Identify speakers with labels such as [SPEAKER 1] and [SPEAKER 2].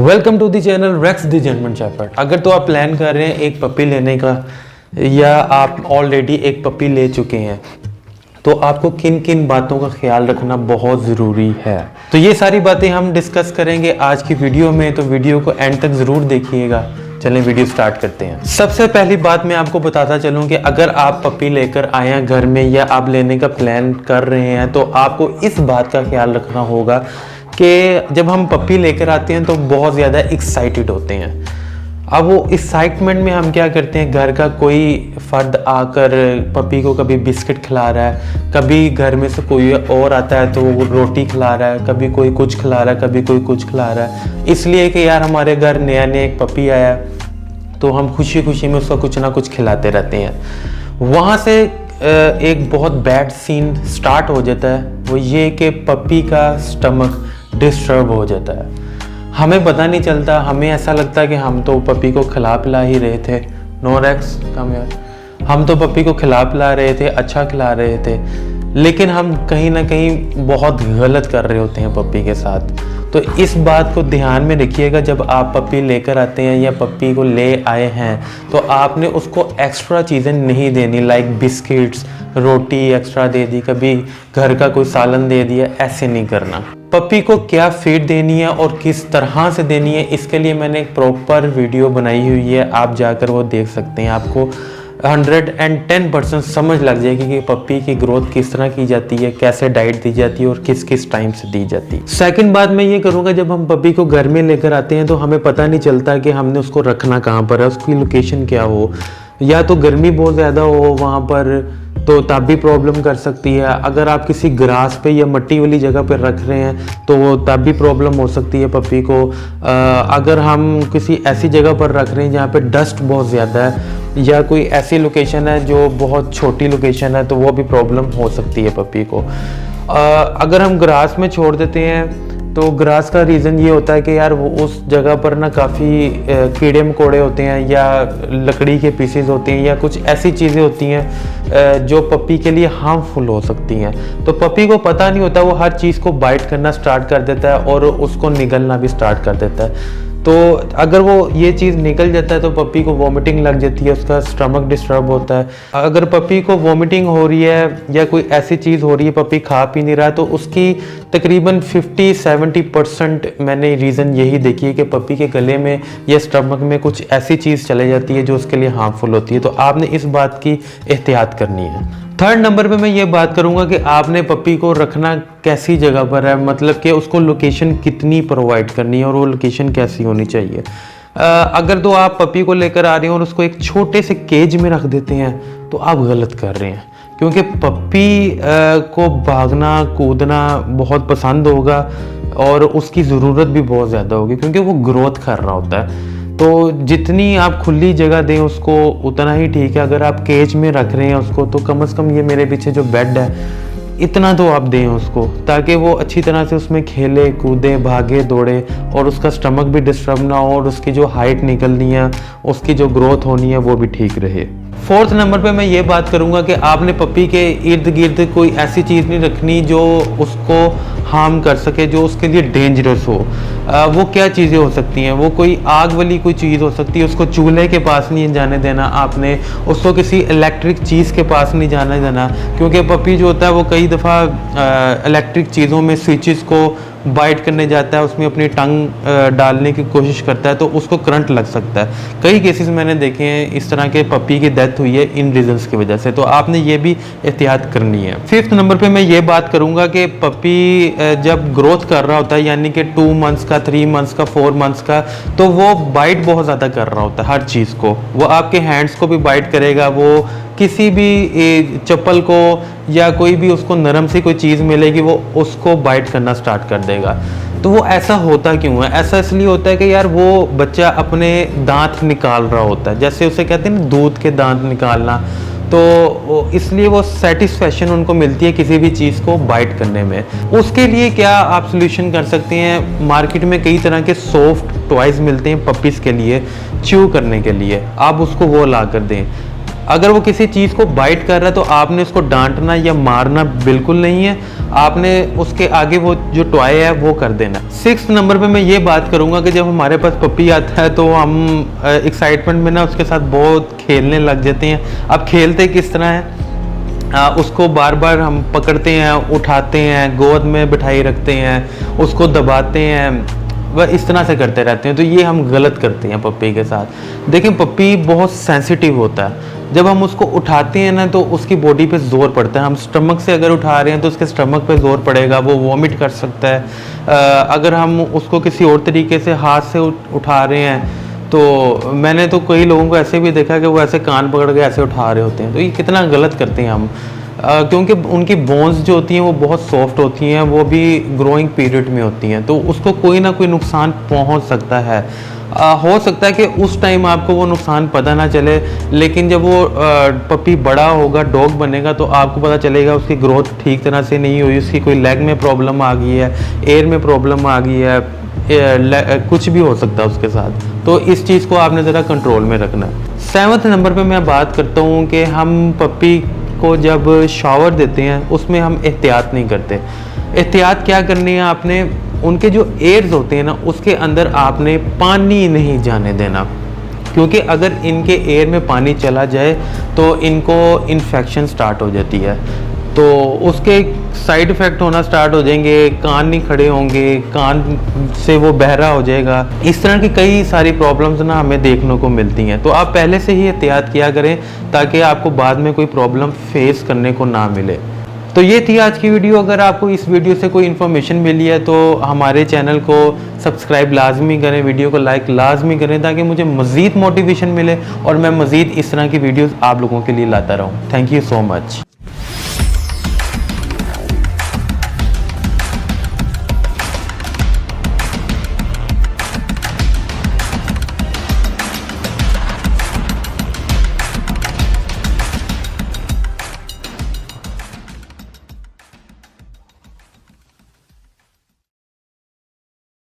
[SPEAKER 1] Welcome to the channel Rex the German shepherd. अगर तो आप प्लान कर रहे हैं एक पपी लेने का या आप ऑलरेडी एक पपी ले चुके हैं तो आपको किन किन बातों का ख्याल रखना बहुत ज़रूरी है। तो ये सारी बातें हम डिस्कस करेंगे आज की वीडियो में, तो वीडियो को एंड तक ज़रूर देखिएगा। चलें वीडियो स्टार्ट करते हैं। सबसे पहली बात मैं आपको बताता चलूं कि अगर आप पपी लेकर आए हैं घर में या आप लेने का प्लान कर रहे हैं तो आपको इस बात का ख्याल रखना होगा कि जब हम पपी लेकर आते हैं तो बहुत ज़्यादा एक्साइटेड होते हैं। अब वो एक्साइटमेंट में हम क्या करते हैं, घर का कोई फ़र्द आकर पपी को कभी बिस्किट खिला रहा है, कभी घर में से कोई और आता है तो वो रोटी खिला रहा है, कभी कोई कुछ खिला रहा है, कभी कोई कुछ खिला रहा है, इसलिए कि यार हमारे घर नया नया एक पपी आया तो हम खुशी खुशी में उसका कुछ ना कुछ खिलाते रहते हैं। वहाँ से एक बहुत बैड सीन स्टार्ट हो जाता है, वो ये कि पपी का स्टमक डिस्टर्ब हो जाता है। हमें पता नहीं चलता, हमें ऐसा लगता है कि हम तो पपी को खिला पिला ही रहे थे। नो रेक्स कम यार, हम तो पपी को खिला पिला रहे थे, अच्छा खिला रहे थे, लेकिन हम कहीं ना कहीं बहुत गलत कर रहे होते हैं पपी के साथ। तो इस बात को ध्यान में रखिएगा, जब आप पपी लेकर आते हैं या पपी को ले आए हैं तो आपने उसको एक्स्ट्रा चीज़ें नहीं देनी, लाइक बिस्किट्स, रोटी एक्स्ट्रा दे दी, कभी घर का कोई सालन दे दिया, ऐसे नहीं करना। पपी को क्या फीड देनी है और किस तरह से देनी है, इसके लिए मैंने एक प्रॉपर वीडियो बनाई हुई है, आप जाकर वो देख सकते हैं। आपको 110% समझ लग जाएगी कि पपी की ग्रोथ किस तरह की जाती है, कैसे डाइट दी जाती है और किस किस टाइम से दी जाती है। सेकंड बात मैं ये करूँगा, जब हम पपी को घर में लेकर आते हैं तो हमें पता नहीं चलता कि हमने उसको रखना कहाँ पर है, उसकी लोकेशन क्या हो। या तो गर्मी बहुत ज़्यादा हो वहाँ पर तो तब भी प्रॉब्लम कर सकती है। अगर आप किसी ग्रास पे या मिट्टी वाली जगह पर रख रहे हैं तो वो तब भी प्रॉब्लम हो सकती है पपी को। अगर हम किसी ऐसी जगह पर रख रहे हैं जहाँ पे डस्ट बहुत ज़्यादा है या कोई ऐसी लोकेशन है जो बहुत छोटी लोकेशन है तो वो भी प्रॉब्लम हो सकती है पपी को। अगर हम ग्रास में छोड़ देते हैं तो ग्रास का रीज़न ये होता है कि यार वो उस जगह पर ना काफ़ी कीड़े मकोड़े होते हैं या लकड़ी के पीसेस होते हैं या कुछ ऐसी चीज़ें होती हैं जो पपी के लिए हार्मफुल हो सकती हैं। तो पपी को पता नहीं होता, वो हर चीज़ को बाइट करना स्टार्ट कर देता है और उसको निगलना भी स्टार्ट कर देता है। तो अगर वो ये चीज़ निकल जाता है तो पपी को वॉमिटिंग लग जाती है, उसका स्टमक डिस्टर्ब होता है। अगर पपी को वॉमिटिंग हो रही है या कोई ऐसी चीज़ हो रही है, पपी खा पी नहीं रहा है, तो उसकी तकरीबन 50-70% मैंने रीज़न यही देखी है कि पपी के गले में या स्टमक में कुछ ऐसी चीज़ चले जाती है जो उसके लिए हार्मफुल होती है। तो आपने इस बात की एहतियात करनी है। थर्ड नंबर पे मैं ये बात करूँगा कि आपने पपी को रखना कैसी जगह पर है, मतलब कि उसको लोकेशन कितनी प्रोवाइड करनी है और वो लोकेशन कैसी होनी चाहिए। अगर तो आप पपी को लेकर आ रहे हैं और उसको एक छोटे से केज में रख देते हैं तो आप गलत कर रहे हैं, क्योंकि पपी को भागना कूदना बहुत पसंद होगा और उसकी ज़रूरत भी बहुत ज़्यादा होगी क्योंकि वो ग्रोथ कर रहा होता है। तो जितनी आप खुली जगह दें उसको उतना ही ठीक है। अगर आप केज में रख रहे हैं उसको तो कम से कम ये मेरे पीछे जो बेड है इतना तो आप दें उसको, ताकि वो अच्छी तरह से उसमें खेले कूदे भागे दौड़े और उसका स्टमक भी डिस्टर्ब ना हो और उसकी जो हाइट निकलनी है, उसकी जो ग्रोथ होनी है वो भी ठीक रहे। फोर्थ नंबर पे मैं ये बात करूँगा कि आपने पपी के इर्द गिर्द कोई ऐसी चीज़ नहीं रखनी जो उसको हार्म कर सके, जो उसके लिए डेंजरस हो। वो क्या चीज़ें हो सकती हैं, वो कोई आग वाली कोई चीज़ हो सकती है, उसको चूल्हे के पास नहीं जाने देना आपने, उसको किसी इलेक्ट्रिक चीज़ के पास नहीं जाने देना, क्योंकि पपी जो होता है वो कई दफ़ा इलेक्ट्रिक चीज़ों में स्विचेस को बाइट करने जाता है, उसमें अपनी टंग डालने की कोशिश करता है तो उसको करंट लग सकता है। कई केसेस मैंने देखे हैं इस तरह के पपी की डेथ हुई है इन रीजंस की वजह से, तो आपने ये भी एहतियात करनी है। फिफ्थ नंबर पे मैं ये बात करूँगा कि पपी जब ग्रोथ कर रहा होता है, यानी कि 2 मंथ्स का, 3 मंथ्स का, 4 मंथ्स का, तो वो बाइट बहुत ज़्यादा कर रहा होता है हर चीज़ को। वो आपके हैंड्स को भी बाइट करेगा, वो किसी भी चप्पल को या कोई भी उसको नरम सी कोई चीज़ मिलेगी वो उसको बाइट करना स्टार्ट कर देगा। तो वो ऐसा होता क्यों है? ऐसा इसलिए होता है कि यार वो बच्चा अपने दांत निकाल रहा होता है, जैसे उसे कहते हैं ना दूध के दांत निकालना, तो इसलिए वो सेटिस्फैक्शन उनको मिलती है किसी भी चीज़ को बाइट करने में। उसके लिए क्या आप सोल्यूशन कर सकते हैं, मार्केट में कई तरह के सॉफ्ट टॉयज़ मिलते हैं पपीज़ के लिए च्यू करने के लिए, आप उसको वो ला कर दें। अगर वो किसी चीज़ को बाइट कर रहा है तो आपने उसको डांटना या मारना बिल्कुल नहीं है, आपने उसके आगे वो जो टॉय है वो कर देना। 6 नंबर पे मैं ये बात करूँगा कि जब हमारे पास पपी आता है तो हम एक्साइटमेंट में ना उसके साथ बहुत खेलने लग जाते हैं। अब खेलते किस तरह है, उसको बार बार हम पकड़ते हैं, उठाते हैं, गोद में बिठाई रखते हैं, उसको दबाते हैं, वह इस तरह से करते रहते हैं। तो ये हम गलत करते हैं पप्पी के साथ। देखें, पप्पी बहुत सेंसिटिव होता है। जब हम उसको उठाते हैं ना तो उसकी बॉडी पे जोर पड़ता है। हम स्टमक से अगर उठा रहे हैं तो उसके स्टमक पे जोर पड़ेगा, वो वॉमिट कर सकता है। अगर हम उसको किसी और तरीके से हाथ से उठा रहे हैं तो मैंने तो कई लोगों को ऐसे भी देखा कि वो ऐसे कान पकड़ के ऐसे उठा रहे होते हैं। तो ये कितना गलत करते हैं हम, क्योंकि उनकी बोन्स जो होती हैं वो बहुत सॉफ्ट होती हैं, वो भी ग्रोइंग पीरियड में होती हैं, तो उसको कोई ना कोई नुकसान पहुंच सकता है। हो सकता है कि उस टाइम आपको वो नुकसान पता ना चले, लेकिन जब वो पपी बड़ा होगा, डॉग बनेगा, तो आपको पता चलेगा उसकी ग्रोथ ठीक तरह से नहीं हुई, उसकी कोई लेग में प्रॉब्लम आ गई है, एयर में प्रॉब्लम आ गई है, कुछ भी हो सकता है उसके साथ। तो इस चीज़ को आपने ज़रा कंट्रोल में रखना है। 7 नंबर पे मैं बात करता हूँ कि हम पपी को जब शावर देते हैं उसमें हम एहतियात नहीं करते। एहतियात क्या करनी है आपने, उनके जो एयर्स होते हैं ना उसके अंदर आपने पानी नहीं जाने देना, क्योंकि अगर इनके एयर में पानी चला जाए तो इनको इन्फेक्शन स्टार्ट हो जाती है, तो उसके साइड इफ़ेक्ट होना स्टार्ट हो जाएंगे, कान नहीं खड़े होंगे, कान से वो बहरा हो जाएगा। इस तरह की कई सारी प्रॉब्लम्स ना हमें देखने को मिलती हैं। तो आप पहले से ही एहतियात किया करें ताकि आपको बाद में कोई प्रॉब्लम फेस करने को ना मिले। तो ये थी आज की वीडियो। अगर आपको इस वीडियो से कोई इन्फॉर्मेशन मिली है तो हमारे चैनल को सब्सक्राइब लाजमी करें, वीडियो को लाइक लाजमी करें ताकि मुझे मज़ीद मोटिवेशन मिले और मैं मज़ीद इस तरह की वीडियोस आप लोगों के लिए लाता रहूं। Thank you so much.